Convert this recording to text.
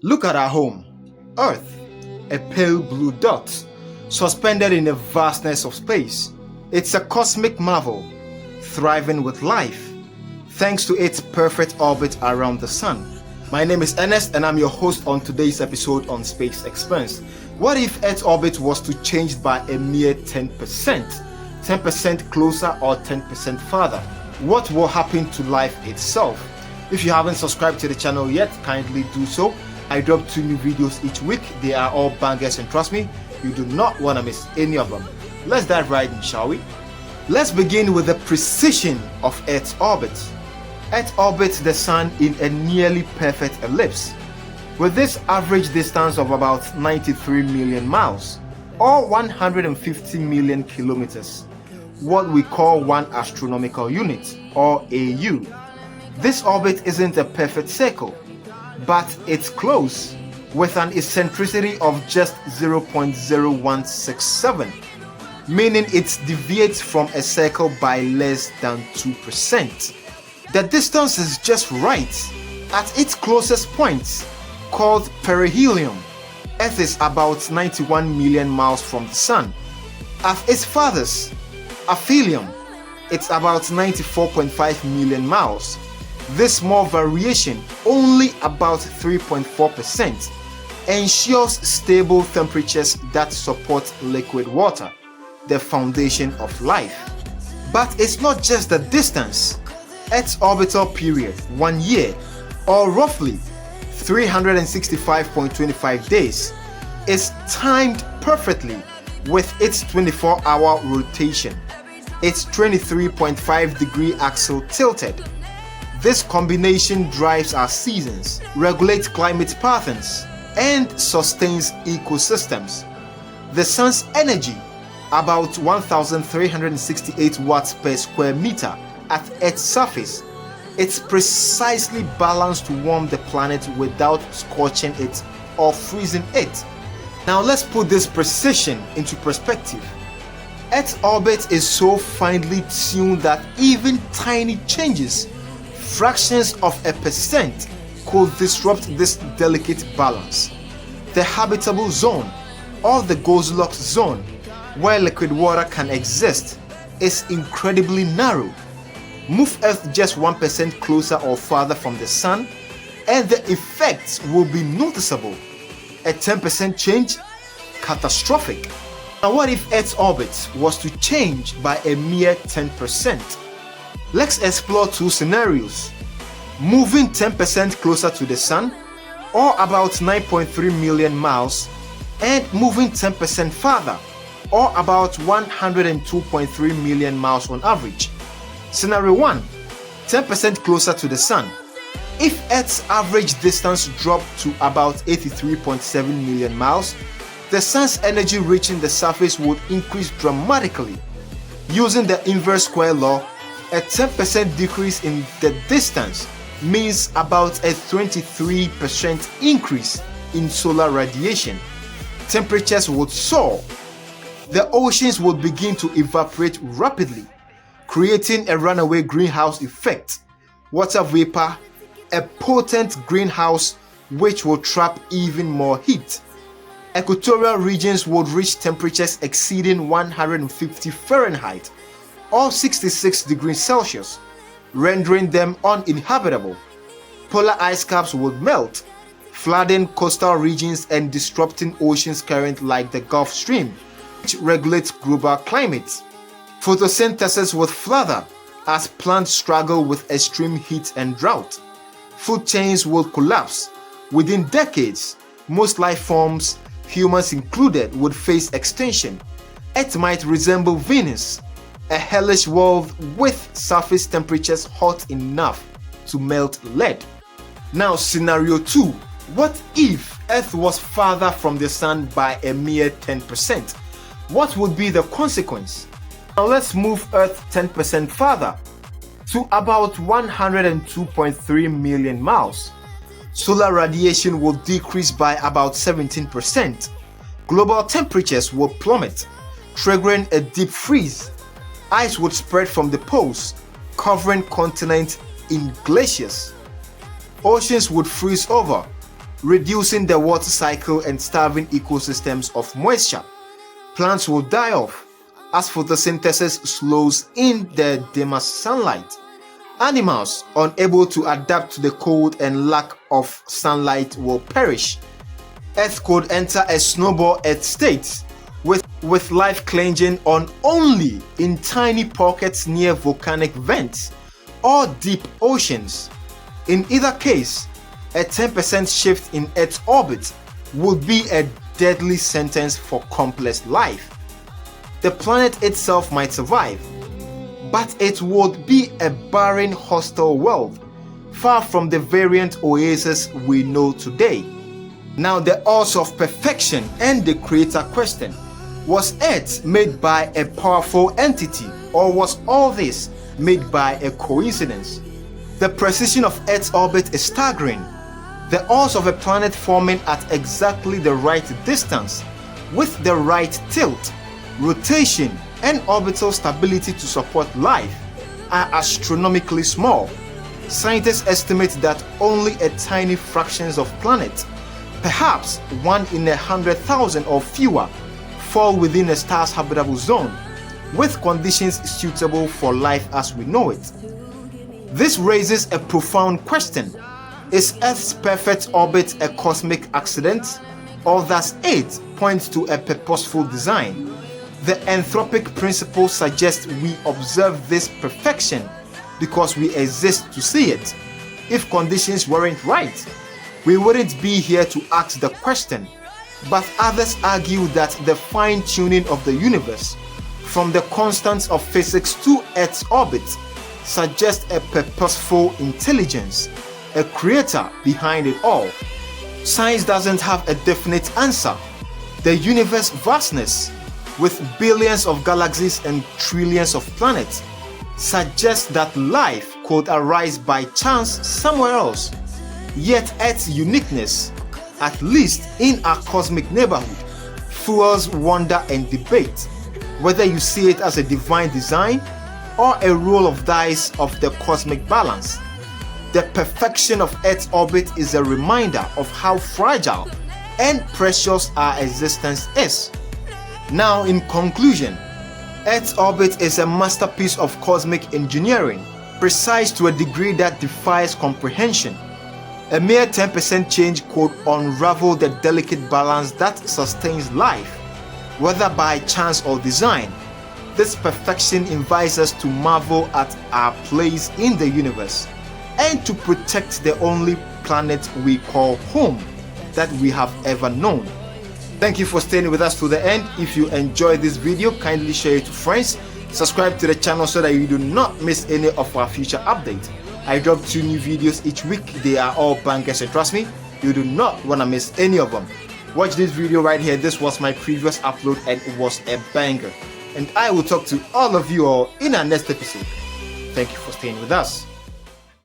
Look at our home, Earth, a pale blue dot, suspended in the vastness of space. It's a cosmic marvel, thriving with life, thanks to its perfect orbit around the Sun. My name is Ernest and I'm your host on today's episode on Space Expense. What if Earth's orbit was to change by a mere 10%? 10% closer or 10% farther? What will happen to life itself? If you haven't subscribed to the channel yet, kindly do so. I drop 2 new videos each week. They are all bangers and trust me, you do not want to miss any of them. Let's dive right in, shall we? Let's begin with the precision of Earth's orbit. Earth orbits the Sun in a nearly perfect ellipse, with this average distance of about 93 million miles, or 150 million kilometers, what we call 1 astronomical unit, or AU. This orbit isn't a perfect circle, but it's close, with an eccentricity of just 0.0167, meaning it deviates from a circle by less than 2%. The distance is just right. At its closest point, called perihelion, Earth is about 91 million miles from the Sun. At its farthest, aphelion, it's about 94.5 million miles. This small variation, only about 3.4%, ensures stable temperatures that support liquid water, the foundation of life. But it's not just the distance. Earth's orbital period, 1 year, or roughly 365.25 days, is timed perfectly with its 24-hour rotation, its 23.5-degree axle tilted. This combination drives our seasons, regulates climate patterns, and sustains ecosystems. The Sun's energy, about 1,368 watts per square meter at Earth's surface, it's precisely balanced to warm the planet without scorching it or freezing it. Now let's put this precision into perspective. Earth's orbit is so finely tuned that even tiny changes, fractions of a percent, could disrupt this delicate balance. The habitable zone, or the Goldilocks zone, where liquid water can exist, is incredibly narrow. Move Earth just 1% closer or farther from the Sun, and the effects will be noticeable. A 10% change? Catastrophic. Now what if Earth's orbit was to change by a mere 10%? Let's explore 2 scenarios. Moving 10% closer to the Sun, or about 9.3 million miles, and moving 10% farther, or about 102.3 million miles on average. Scenario 1, 10% closer to the Sun. If Earth's average distance dropped to about 83.7 million miles, the Sun's energy reaching the surface would increase dramatically. Using the inverse square law, a 10% decrease in the distance means about a 23% increase in solar radiation. Temperatures would soar. The oceans would begin to evaporate rapidly, creating a runaway greenhouse effect, water vapor, a potent greenhouse which will trap even more heat. Equatorial regions would reach temperatures exceeding 150 Fahrenheit or 66 degrees Celsius, rendering them uninhabitable. Polar ice caps would melt, flooding coastal regions and disrupting oceans currents like the Gulf Stream, which regulates global climate. Photosynthesis would flounder as plants struggle with extreme heat and drought. Food chains would collapse. Within decades, most life forms, humans included, would face extinction. Earth might resemble Venus, a hellish world with surface temperatures hot enough to melt lead. Now scenario 2, what if Earth was farther from the Sun by a mere 10%? What would be the consequence? Now let's move Earth 10% farther, to about 102.3 million miles. Solar radiation will decrease by about 17%. Global temperatures will plummet, triggering a deep freeze. Ice would spread from the poles, covering continents in glaciers. Oceans would freeze over, reducing the water cycle and starving ecosystems of moisture. Plants will die off as photosynthesis slows in the dimmer sunlight. Animals unable to adapt to the cold and lack of sunlight will perish. Earth could enter a snowball Earth state, with life clinging on only in tiny pockets near volcanic vents or deep oceans. In either case, a 10% shift in Earth's orbit would be a deadly sentence for complex life. The planet itself might survive, but it would be a barren, hostile world, far from the variant oasis we know today. Now, the odds of perfection and the creator question: was Earth made by a powerful entity, or was all this made by a coincidence? The precision of Earth's orbit is staggering. The odds of a planet forming at exactly the right distance, with the right tilt, rotation, and orbital stability to support life are astronomically small. Scientists estimate that only a tiny fraction of planets, perhaps 1 in 100,000 or fewer, fall within a star's habitable zone, with conditions suitable for life as we know it. This raises a profound question: is Earth's perfect orbit a cosmic accident, or does it point to a purposeful design? The anthropic principle suggests we observe this perfection because we exist to see it. If conditions weren't right, we wouldn't be here to ask the question. But others argue that the fine-tuning of the universe, from the constants of physics to Earth's orbit, suggests a purposeful intelligence, a creator behind it all. Science doesn't have a definite answer. The universe's vastness, with billions of galaxies and trillions of planets, suggests that life could arise by chance somewhere else. Yet Earth's uniqueness, at least in our cosmic neighborhood, fuels wonder and debate, whether you see it as a divine design or a roll of dice of the cosmic balance. The perfection of Earth's orbit is a reminder of how fragile and precious our existence is. Now, in conclusion, Earth's orbit is a masterpiece of cosmic engineering, precise to a degree that defies comprehension. A mere 10% change could unravel the delicate balance that sustains life, whether by chance or design. This perfection invites us to marvel at our place in the universe and to protect the only planet we call home that we have ever known. Thank you for staying with us to the end. If you enjoyed this video, kindly share it to friends. Subscribe to the channel so that you do not miss any of our future updates. I drop 2 new videos each week. They are all bangers, and trust me, you do not want to miss any of them. Watch this video right here. This was my previous upload and it was a banger. And I will talk to all of you all in our next episode. Thank you for staying with us.